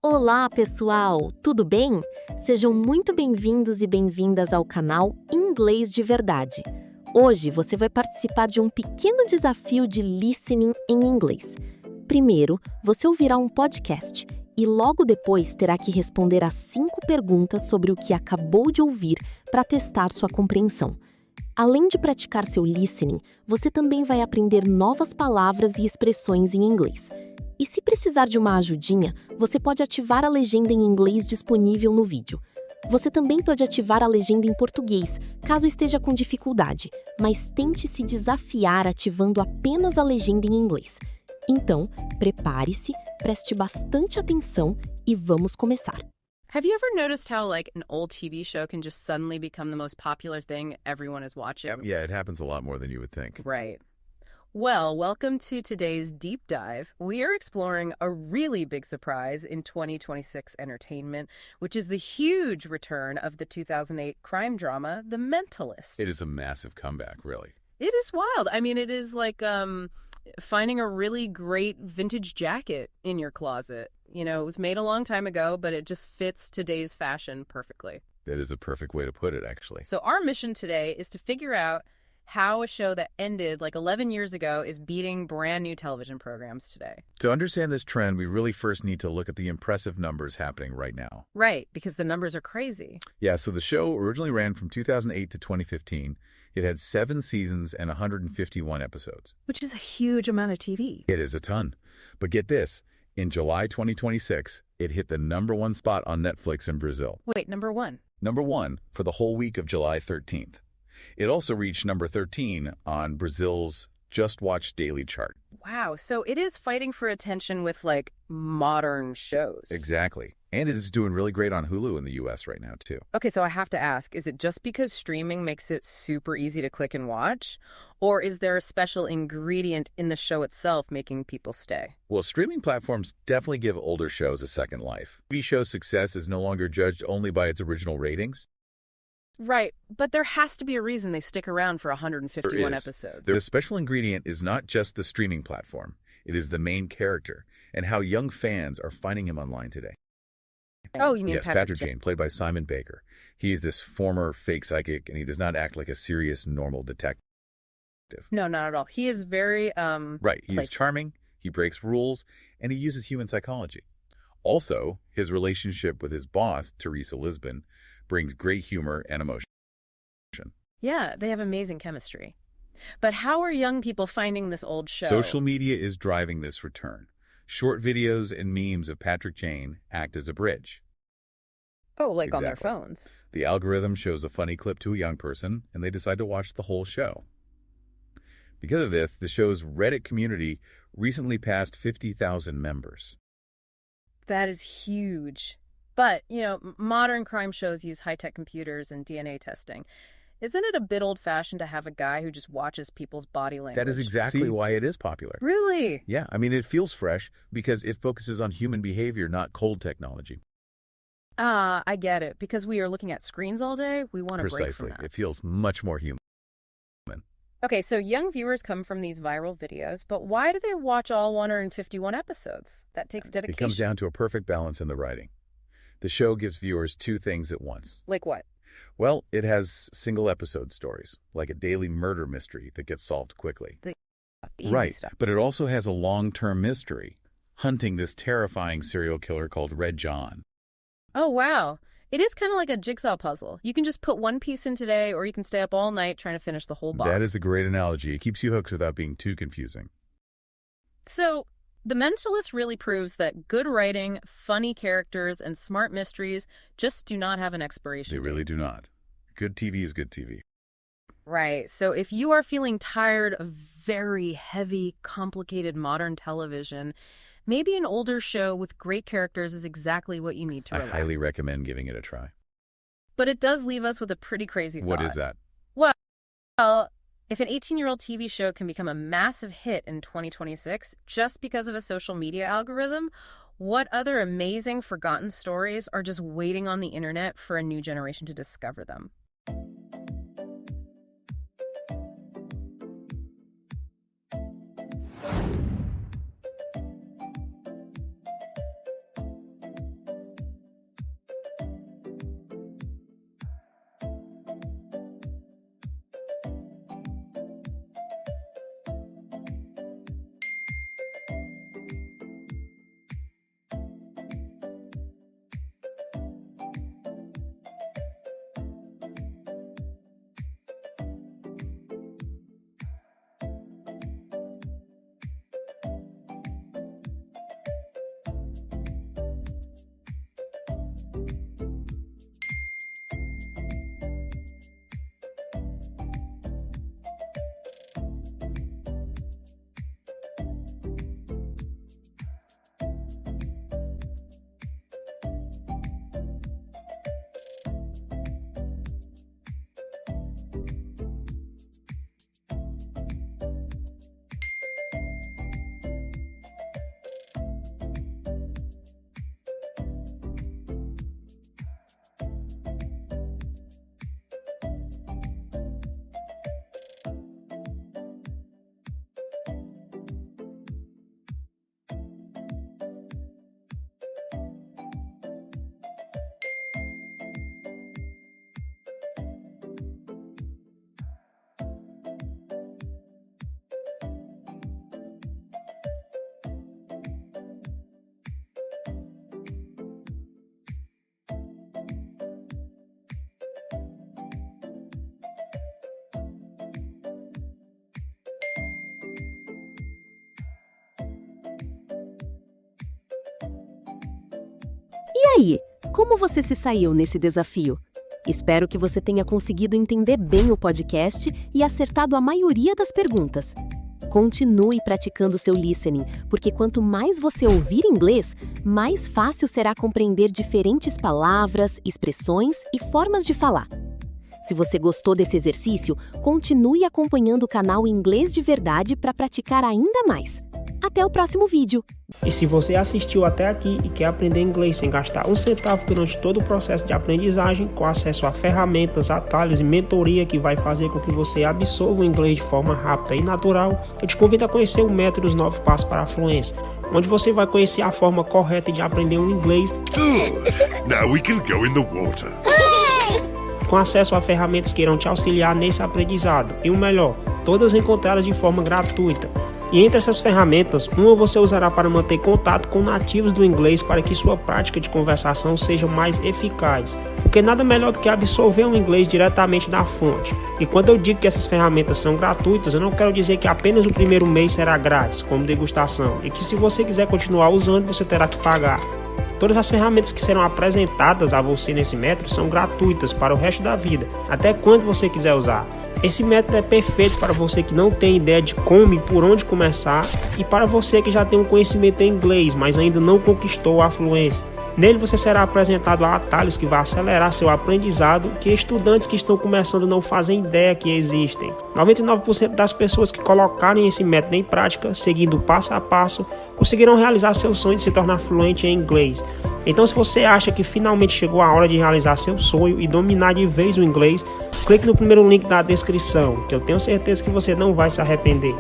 Olá, pessoal! Tudo bem? Sejam muito bem-vindos e bem-vindas ao canal Inglês de Verdade. Hoje você vai participar de um pequeno desafio de listening em inglês. Primeiro, você ouvirá um podcast e logo depois terá que responder a 5 perguntas sobre o que acabou de ouvir para testar sua compreensão. Além de praticar seu listening, você também vai aprender novas palavras e expressões em inglês. E se precisar de uma ajudinha, você pode ativar a legenda em inglês disponível no vídeo. Você também pode ativar a legenda em português, caso esteja com dificuldade, mas tente se desafiar ativando apenas a legenda em inglês. Então, prepare-se, preste bastante atenção e vamos começar. Have you ever noticed how, an old TV show can just suddenly become the most popular thing everyone is watching? Yeah, it happens a lot more than you would think. Right. Well, welcome to today's deep dive. We are exploring a really big surprise in 2026 entertainment, which is the huge return of the 2008 crime drama, The Mentalist. It is a massive comeback, really. It is wild. I mean, it is like finding a really great vintage jacket in your closet. You know, it was made a long time ago, but it just fits today's fashion perfectly. That is a perfect way to put it, actually. So our mission today is to figure out how a show that ended 11 years ago is beating brand new television programs today. To understand this trend, we really first need to look at the impressive numbers happening right now. Right, because the numbers are crazy. Yeah, so the show originally ran from 2008 to 2015. It had 7 seasons and 151 episodes. Which is a huge amount of TV. It is a ton. But get this, in July 2026, it hit the #1 spot on Netflix in Brazil. Wait, number one? Number 1 for the whole week of July 13th. It also reached number 13 on Brazil's Just Watch Daily chart. Wow, so it is fighting for attention with, modern shows. Exactly. And it is doing really great on Hulu in the US right now, too. Okay, so I have to ask, is it just because streaming makes it super easy to click and watch? Or is there a special ingredient in the show itself making people stay? Well, streaming platforms definitely give older shows a second life. TV show success is no longer judged only by its original ratings. Right, but there has to be a reason they stick around for 151 There is. episodes. The special ingredient is not just the streaming platform. It is the main character and how young fans are finding him online today. Oh, you mean Yes, Patrick Jane, played by Simon Baker. He is this former fake psychic, and he does not act like a serious, normal detective. No, not at all. He is very, Right, he is charming, he breaks rules, and he uses human psychology. Also, his relationship with his boss, Teresa Lisbon, brings great humor and emotion. Yeah, they have amazing chemistry. But how are young people finding this old show? Social media is driving this return. Short videos and memes of Patrick Jane act as a bridge. Oh, on their Exactly. phones. The algorithm shows a funny clip to a young person, and they decide to watch the whole show. Because of this, the show's Reddit community recently passed 50,000 members. That is huge. But, modern crime shows use high-tech computers and DNA testing. Isn't it a bit old-fashioned to have a guy who just watches people's body language? That is exactly why it is popular. Really? Yeah, I mean, it feels fresh because it focuses on human behavior, not cold technology. Ah, I get it. Because we are looking at screens all day, we want a break from Precisely. that. It feels much more human. Okay, so young viewers come from these viral videos, but why do they watch all 151 episodes? That takes dedication. It comes down to a perfect balance in the writing. The show gives viewers 2 things at once. Like what? Well, it has single episode stories, like a daily murder mystery that gets solved quickly. Easy Right, stuff. but it also has a long-term mystery, hunting this terrifying serial killer called Red John. Oh, wow. It is kind of like a jigsaw puzzle. You can just put one piece in today, or you can stay up all night trying to finish the whole box. That is a great analogy. It keeps you hooked without being too confusing. So, The Mentalist really proves that good writing, funny characters, and smart mysteries just do not have an expiration They date. really do not. Good TV is good TV. Right. So if you are feeling tired of very heavy, complicated modern television, maybe an older show with great characters is exactly what you need to I relax. highly recommend giving it a try. But it does leave us with a pretty crazy thought. What is that? Well, if an 18-year-old TV show can become a massive hit in 2026 just because of a social media algorithm, what other amazing forgotten stories are just waiting on the internet for a new generation to discover them? aí, como você se saiu nesse desafio? Espero que você tenha conseguido entender bem o podcast e acertado a maioria das perguntas. Continue praticando seu listening, porque quanto mais você ouvir inglês, mais fácil será compreender diferentes palavras, expressões e formas de falar. Se você gostou desse exercício, continue acompanhando o canal Inglês de Verdade para praticar ainda mais. Até o próximo vídeo! E se você assistiu até aqui e quer aprender inglês sem gastar um centavo durante todo o processo de aprendizagem, com acesso a ferramentas, atalhos e mentoria que vai fazer com que você absorva o inglês de forma rápida e natural, eu te convido a conhecer o método Os 9 Passos para a Fluência, onde você vai conhecer a forma correta de aprender o inglês. Good. Now we can go in the water. Com acesso a ferramentas que irão te auxiliar nesse aprendizado. E o melhor, todas encontradas de forma gratuita. E entre essas ferramentas, uma você usará para manter contato com nativos do inglês para que sua prática de conversação seja mais eficaz. Porque nada melhor do que absorver o inglês diretamente da fonte. E quando eu digo que essas ferramentas são gratuitas, eu não quero dizer que apenas o primeiro mês será grátis, como degustação, e que se você quiser continuar usando, você terá que pagar. Todas as ferramentas que serão apresentadas a você nesse método são gratuitas para o resto da vida, até quando você quiser usar. Esse método é perfeito para você que não tem ideia de como e por onde começar, e para você que já tem um conhecimento em inglês, mas ainda não conquistou a fluência. Nele você será apresentado a atalhos que vão acelerar seu aprendizado, que estudantes que estão começando não fazem ideia que existem. 99% das pessoas que colocarem esse método em prática, seguindo passo a passo, conseguirão realizar seu sonho de se tornar fluente em inglês. Então, se você acha que finalmente chegou a hora de realizar seu sonho e dominar de vez o inglês, clique no primeiro link da descrição, que eu tenho certeza que você não vai se arrepender.